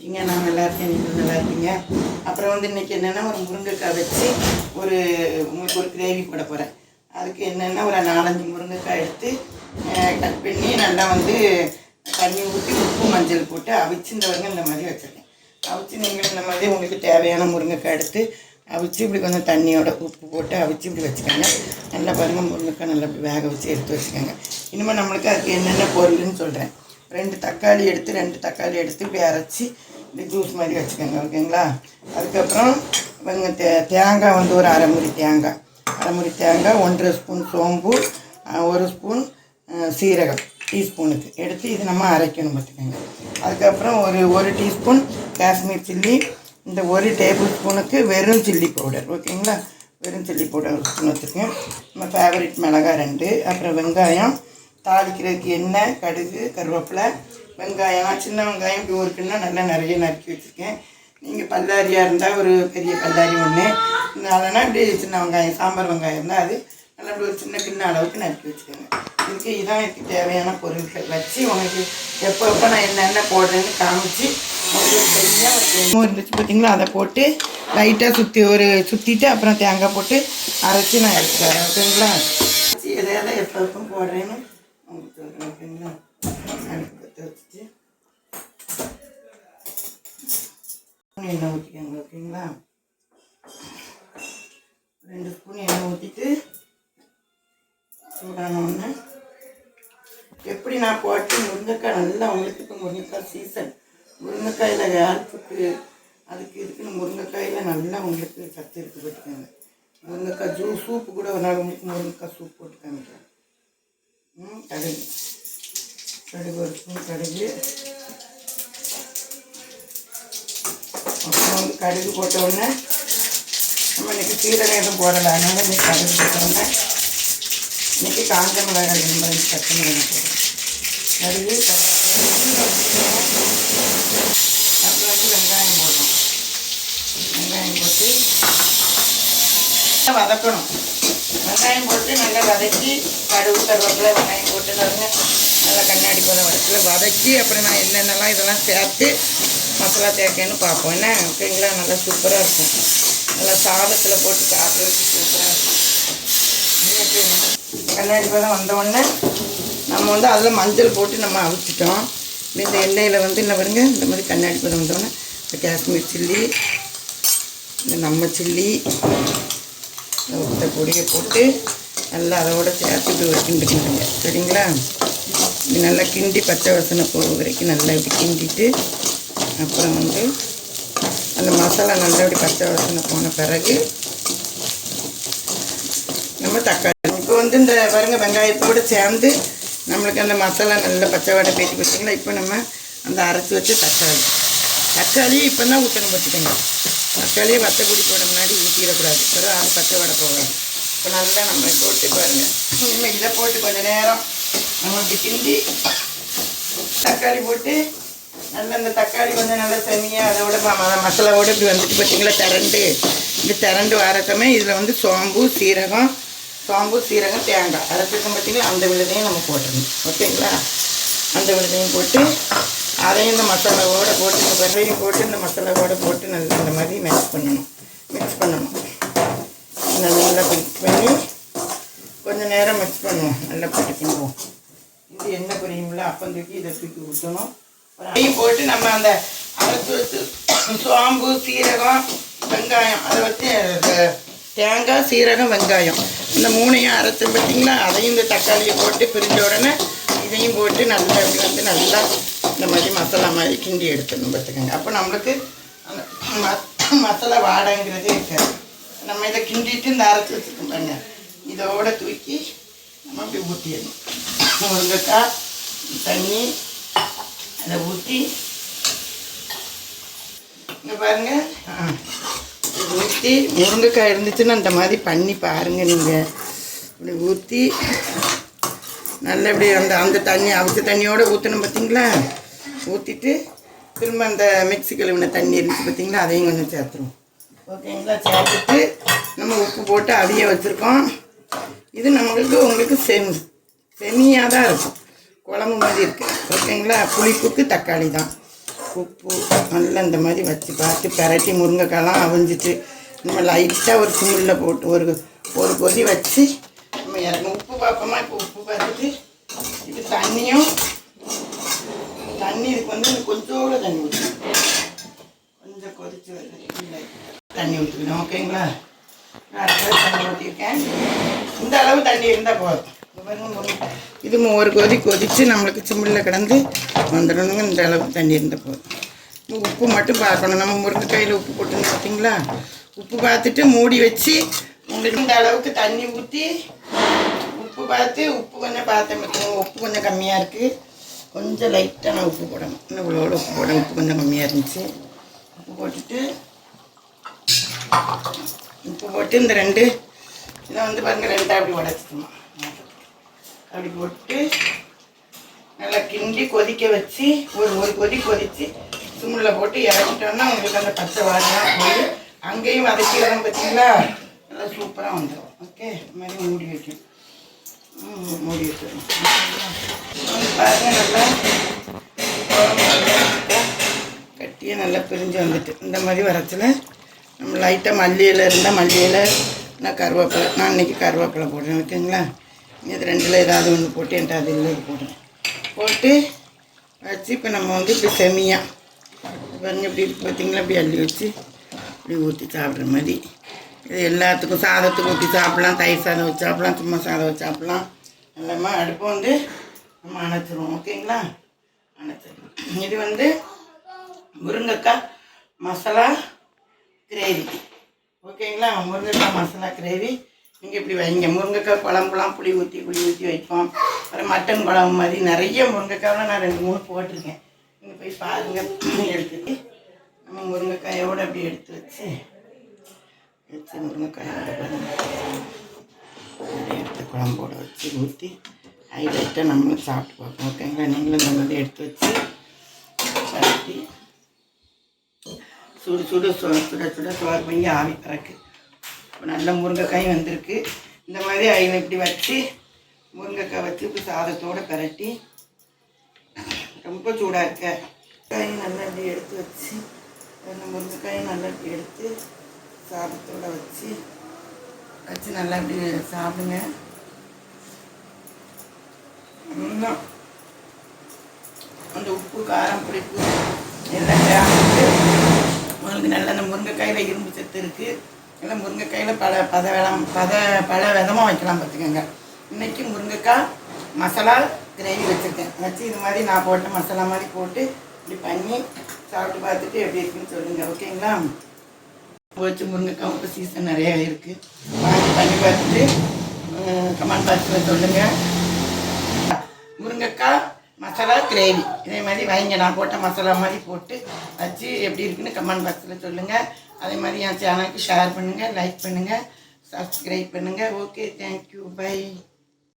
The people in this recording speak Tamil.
இருக்கீங்க? நான் நல்லா இருக்கேன், நீங்கள் நல்லா இருக்கீங்க. அப்புறம் வந்து இன்றைக்கி என்னென்னா ஒரு முருங்கைக்காய் வச்சு உங்களுக்கு ஒரு கிரேவி போட போகிறேன். அதுக்கு என்னென்னா ஒரு 4-5 முருங்கைக்காய் எடுத்து கட் பண்ணி நல்லா வந்து தண்ணி ஊற்றி உப்பு மஞ்சள் போட்டு அவிச்சு இந்த மாதிரி வச்சுருக்கேன். அவிச்சு நீங்கள் இந்த மாதிரி உங்களுக்கு தேவையான முருங்கைக்காய் எடுத்து அவிச்சு இப்படி கொஞ்சம் தண்ணியோட உப்பு போட்டு அவிச்சு இப்படி வச்சுக்கோங்க. நல்லா பாருங்கள், முருங்கைக்காய் நல்லா இப்படி வேக வச்சு எடுத்து வச்சுக்கோங்க. இனிமேல் நம்மளுக்கு அதுக்கு என்னென்ன பொருள்னு சொல்கிறேன். 2 தக்காளி எடுத்து இப்படி அரைச்சி இப்படி ஜூஸ் மாதிரி வச்சுக்கோங்க. ஓகேங்களா? அதுக்கப்புறம் தேங்காய் வந்து ஒரு அரை மூடி தேங்காய், 1.5 ஸ்பூன் சோம்பு, 1 ஸ்பூன் சீரகம் டீஸ்பூனுக்கு எடுத்து இது நம்ம அரைக்கணும் பார்த்துக்கோங்க. அதுக்கப்புறம் ஒரு டீஸ்பூன் காஷ்மீர் சில்லி, இந்த 1 டேபிள் ஸ்பூனுக்கு வெறும் சில்லி பவுடர். ஓகேங்களா? வெறும் சில்லி பவுடர் 1 ஸ்பூன் வச்சுருக்கேன். நம்ம ஃபேவரட் மிளகாய் 2, அப்புறம் வெங்காயம், தாளிக்கிறதுக்கு எண்ணெய், கடுகு, கருவேப்பிலை, வெங்காயம், சின்ன வெங்காயம் இப்படி இருக்குன்னா நல்லா நிறைய நறுக்கி வச்சுருக்கேன். நீங்கள் பல்லாரியாக இருந்தால் ஒரு பெரிய பல்லாரி 1, அதனால் இப்படி சின்ன வெங்காயம், சாம்பார் வெங்காயம் இருந்தால் அது நல்லா இப்படி ஒரு சின்ன கிண்ண அளவுக்கு நறுக்கி வச்சுக்கோங்க. இதுக்கு தேவையான பொருட்கள் வச்சு உங்களுக்கு எப்போ நான் என்னென்ன போடுறேன்னு காமிச்சு உங்களுக்கு சரியாக இருந்துச்சு பார்த்தீங்களா? அதை போட்டு லைட்டாக சுற்றிட்டு அப்புறம் தேங்காய் போட்டு அரைச்சி நான் எடுத்துக்கிறேன். ஓகேங்களா? எதையெல்லாம் எப்போ போடுறேன்னு உங்களுக்கு சொல்கிறேன். ஓகேங்களா? அடுப்பு பற்ற வச்சுட்டு எண்ணெய் ஊற்றிக்கோங்க. ஓகேங்களா? 2 ஸ்பூன் எண்ணெய் ஊற்றிட்டு சூடான ஒன்று எப்படி நான் போட்டு முருங்கைக்காய் நல்லா உங்களுக்கு இப்போ முருங்கைக்காய் சீசன். முருங்கைக்காயில் யாருக்கு அதுக்கு இருக்குன்னு முருங்கைக்காயில் நல்லா உங்களுக்கு சத்து இருக்குது பார்த்துக்கோங்க. முருங்கைக்காய் சூப்பு கூட ஒரு நாள் உங்களுக்கு முருங்கைக்காய் சூப் போட்டு காமிக்கிறேன். கடுகு 1 ஸ்பூன் கடுகு, அப்புறம் வந்து கடுகு போட்ட உடனே நம்ம இன்றைக்கி சீரகம் எதுவும் போடலை, அதனால இன்றைக்கி கடுகு போட்ட உடனே இன்றைக்கி காஞ்ச மிளகாய் 2 பச்சை மிளகாய் போடுறேன். கடுகு அப்புறம் வந்து வெங்காயம் போடுறோம். வெங்காயம் போட்டு வதக்கணும். வெங்காயம் போட்டு நல்லா வதக்கி கடுகு கருவேப்பிலை வெங்காயம் போட்டு நல்லா கண்ணாடி பதம் வதக்கி அப்புறம் நான் என்னென்னலாம் இதெல்லாம் சேர்த்து மசாலா தேக்கன்னு பார்ப்போம். என்ன? ஓகேங்களா? நல்லா சூப்பராக இருக்கும். நல்லா சாதத்தில் போட்டு சாப்பிட்றதுக்கு சூப்பராக இருக்கும். கண்ணாடி பதம் வந்தவுடனே நம்ம வந்து அதில் மஞ்சள் போட்டு நம்ம அவிச்சிட்டோம். இந்த எண்ணெயில் வந்து என்ன பாருங்க, இந்த மாதிரி கண்ணாடி பதம் வந்தோடனே இந்த காஷ்மீர் சில்லி, இந்த நம்ம சில்லி, இந்த உத்த பொடியை போட்டு நல்லா அதோட சேர்த்து இப்படி ஒரு கிண்டுக்குங்க. சரிங்களா? இப்படி நல்லா கிண்டி பச்சை வாசனை போகிற வரைக்கும் நல்லா இப்படி கிண்டிட்டு அப்புறம் வந்து அந்த மசாலா நல்லா இப்படி பச்சை வாசனை போன பிறகு நம்ம தக்காளி இப்போ வந்து இந்த பாருங்க வெங்காயத்தோடு சேர்ந்து நம்மளுக்கு அந்த மசாலா நல்லா பச்சை வாடை பேசி பார்த்தீங்களா? இப்போ நம்ம அந்த அரைச்சி வச்சு தக்காளி இப்போ தான் ஊற்றணும் பார்த்துக்கோங்க. தக்காளியை வத்தப்பொடி போட முன்னாடி ஊற்றிடக்கூடாது, பிறகு அது பச்சை வாடை போகாது. இப்போ நல்லா நம்ம போட்டு பாருங்கள். இனிமேல் இதை போட்டு கொஞ்சம் நேரம் நம்ம இப்படி கிண்டி தக்காளி போட்டு நல்லா இந்த தக்காளி கொஞ்சம் நல்லா செம்மியாக அதோட மசாலாவோடு இப்படி வந்துட்டு பார்த்தீங்களா? திரண்டு வரத்தமே இதில் வந்து சோம்பு சீரகம், தேங்காய் அரைச்சிருக்கோம் பார்த்தீங்களா? அந்த விழுதையும் நம்ம போட்டுடணும். ஓகேங்களா? அந்த விழுதையும் போட்டு அதையும் இந்த மசாலாவோடு போட்டு இந்த வெள்ளையும் போட்டு இந்த மசாலாவோடு போட்டு நல்லா இந்த மாதிரி மிக்ஸ் பண்ணணும். நல்லா மிக்ஸ் பண்ணி கொஞ்சம் நேரம் மிக்ஸ் பண்ணுவோம். நல்லா போட்டு கிண்டுவோம். இது என்ன புரியுங்களா? அப்போ தூக்கி இதை தூக்கி ஊற்றணும். அதையும் போட்டு நம்ம அந்த அரைச்சி வச்சு சோம்பு சீரகம் வெங்காயம் அதை வச்சு தேங்காய் சீரகம் வெங்காயம் இந்த 3ஐயும் அரைச்சோம் பார்த்தீங்களா? அதையும் இந்த தக்காளியை போட்டு பிரிஞ்ச உடனே இதையும் போட்டு நல்லா இப்படி வந்து நல்லா இந்த மாதிரி மசாலா மாதிரி கிண்டி எடுத்துடணும் பார்த்துக்கோங்க. அப்போ நம்மளுக்கு அந்த மசாலா வாடைங்கிறதே இருக்காது. நம்ம இதை கிண்டிட்டு இந்த அரைச்சி வச்சுருக்கோம் பாருங்க, இதோட தூக்கி நம்ம அப்படி ஊற்றிடணும். முருங்கைக்காய் தண்ணி அதை ஊற்றி இங்கே பாருங்கள் ஊற்றி முருங்கைக்காய் இருந்துச்சுன்னா அந்த மாதிரி பண்ணி பாருங்கள். நீங்கள் இப்படி ஊற்றி நல்லா இப்படி அந்த தண்ணி அவிச்ச தண்ணியோடு ஊற்றணும் பார்த்தீங்களா? ஊற்றிட்டு திரும்ப அந்த மிக்ஸி கழுவின தண்ணி இருந்துச்சு பார்த்தீங்களா? அதையும் கொஞ்சம் சேர்த்துருவோம். ஓகேங்களா? சேர்த்துட்டு நம்ம உப்பு போட்டு அவிய வச்சுருக்கோம். இது உங்களுக்கு செமியாக தான் இருக்கும், குழம்பு மாதிரி இருக்குது. ஓகேங்களா? புளிப்புக்கு தக்காளி தான். உப்பு நல்லா இந்த மாதிரி வச்சு பார்த்து பெரட்டி முருங்கைக்காயெல்லாம் அவிஞ்சிட்டு நம்ம லைட்டாக ஒரு சிம்மில் போட்டு ஒரு கொதி வச்சு நம்ம இறக்கணும். உப்பு பார்ப்போமா? இப்போ உப்பு பார்த்துட்டு இது தண்ணி இதுக்கு வந்து கொஞ்சோட தண்ணி ஊற்றணும். கொஞ்சம் கொதிச்சு வருது தண்ணி ஊற்றிக்கணும். ஓகேங்களா? நான் அடுத்த தண்ணி ஊற்றிருக்கேன். இந்த அளவு தண்ணி இருந்தால் போதும். இது ஒரு கொதித்து நம்மளுக்கு சிம்மில் கிடந்து வந்துடணுங்க. இந்த அளவுக்கு தண்ணி இருந்தால் போதும். உப்பு மட்டும் பார்க்கணும். நம்ம முருங்கைக்காயில் உப்பு போட்டுன்னு பார்த்தீங்களா? உப்பு பார்த்துட்டு மூடி வச்சு உங்களுக்கு இந்த அளவுக்கு தண்ணி ஊற்றி உப்பு பார்த்து உப்பு கொஞ்சம் பார்த்தேன் பார்த்துக்கோங்க. உப்பு கொஞ்சம் கம்மியாக இருக்குது. கொஞ்சம் லைட்டாக நான் உப்பு போடணும். இன்னும் இவ்வளோ உப்பு போடணும். உப்பு கொஞ்சம் கம்மியாக இருந்துச்சு. உப்பு போட்டுட்டு இந்த 2 இதை வந்து பாருங்கள் 2 அப்படி உடச்சிக்கணும். அப்படி போட்டு நல்லா கிண்டி கொதிக்க வச்சு ஒரு கொதித்து சிம்மில் போட்டு இறக்கிட்டோன்னா உங்களுக்கு அந்த பச்சை வாசலாம் போய் அங்கேயும் வதக்கி வரோம் பார்த்தீங்களா? நல்லா சூப்பராக வந்துடும். ஓகே, இது மாதிரி மூடி வைக்கணும். மூடி வச்சிடணும். பாருங்கள் நல்லா கட்டியாக நல்லா பிரிஞ்சு வந்துட்டு இந்த மாதிரி வரச்சில் நம்ம லைட்டாக மல்லி இலை இருந்தால் மல்லி இலை, நான் கருவேப்பிலை, நான் இன்றைக்கி கருவேப்பிலை போடுறேன். ஓகேங்களா? இது 2ல் ஏதாவது ஒன்று போட்டு என்கிட்ட அது இல்லை போடுறேன். போட்டு வச்சு இப்போ நம்ம வந்து இப்படி செமியாக பாருங்க இப்படி பார்த்தீங்களா? இப்படி அள்ளி வச்சு இப்படி ஊற்றி சாப்பிட்ற மாதிரி. இது எல்லாத்துக்கும் சாதத்துக்கு ஊற்றி சாப்பிட்லாம், தயிர் சாதம் வச்சு சாப்பிட்லாம், சும்மா சாதம் வச்சு சாப்பிட்லாம். எல்லாமே அடுப்பை வந்து நம்ம அணைச்சிருவோம். ஓகேங்களா? அணைச்சிருவோம். இது வந்து முருங்கைக்காய் மசாலா கிரேவி. ஓகேங்களா? முருங்கைக்காய் மசாலா கிரேவி நீங்கள் இப்படி வைங்க. முருங்கைக்காய் குழம்புலாம் புளி ஊற்றி வைப்போம். அப்புறம் மட்டன் குழம்பு மாதிரி நிறைய முருங்கைக்காயெலாம் நான் 2-3 போட்டிருக்கேன். நீங்கள் போய் பாருங்கள். எடுத்துட்டு நம்ம முருங்கைக்காயோடு அப்படி எடுத்து வச்சு முருங்கைக்காயோட எடுத்து குழம்போட வச்சு ஊற்றி ஹைலைட்டாக நம்மளும் சாப்பிட்டு பார்ப்போம். ஓகேங்களா? நீங்களும் இந்த மாதிரி எடுத்து வச்சு சாப்பிட்டு சுட சோறு பண்ணி ஆவி பறக்கு. இப்போ நல்ல முருங்கைக்காயும் வந்திருக்கு. இந்த மாதிரி அதில் இப்படி வச்சு முருங்கைக்காய் வச்சு இப்போ சாதத்தோடு பிரட்டி ரொம்ப சூடாக இருக்க காயும் நல்லா இப்படி எடுத்து வச்சு அந்த முருங்கைக்காயும் நல்லா இப்படி எடுத்து சாதத்தோடு வச்சு நல்லா இப்படி சாப்பிடுங்க. இன்னும் அந்த உப்பு காரம் புளிப்பு எல்லாம் சாப்பிட்டு உங்களுக்கு நல்லா அந்த முருங்கைக்காயில் இரும்பு சத்து இருக்குது. எல்லாம் முருங்கைக்காயில் பல விதமாக வைக்கலாம் பார்த்துக்கோங்க. இன்றைக்கி முருங்கைக்காய் மசாலா கிரேவி வச்சுருக்கேன். வச்சு இது மாதிரி நான் போட்ட மசாலா மாதிரி போட்டு இப்படி பண்ணி சாப்பிட்டு பார்த்துட்டு எப்படி இருக்குன்னு சொல்லுங்கள். ஓகேங்களா? வச்சு முருங்கைக்காய் இப்போ சீசன் நிறையா இருக்குது. வாங்கி பண்ணி பார்த்துட்டு கமெண்ட் பாக்ஸில் சொல்லுங்கள். முருங்கைக்காய் மசாலா கிரேவி இதே மாதிரி வைங்க. நான் போட்ட மசாலா மாதிரி போட்டு வச்சு எப்படி இருக்குன்னு கமெண்ட் பாக்ஸில் சொல்லுங்கள். அதே மாதிரி என் சேனலுக்கு ஷேர் பண்ணுங்கள், லைக் பண்ணுங்கள், சப்ஸ்கிரைப் பண்ணுங்கள். Okay, thank you, by.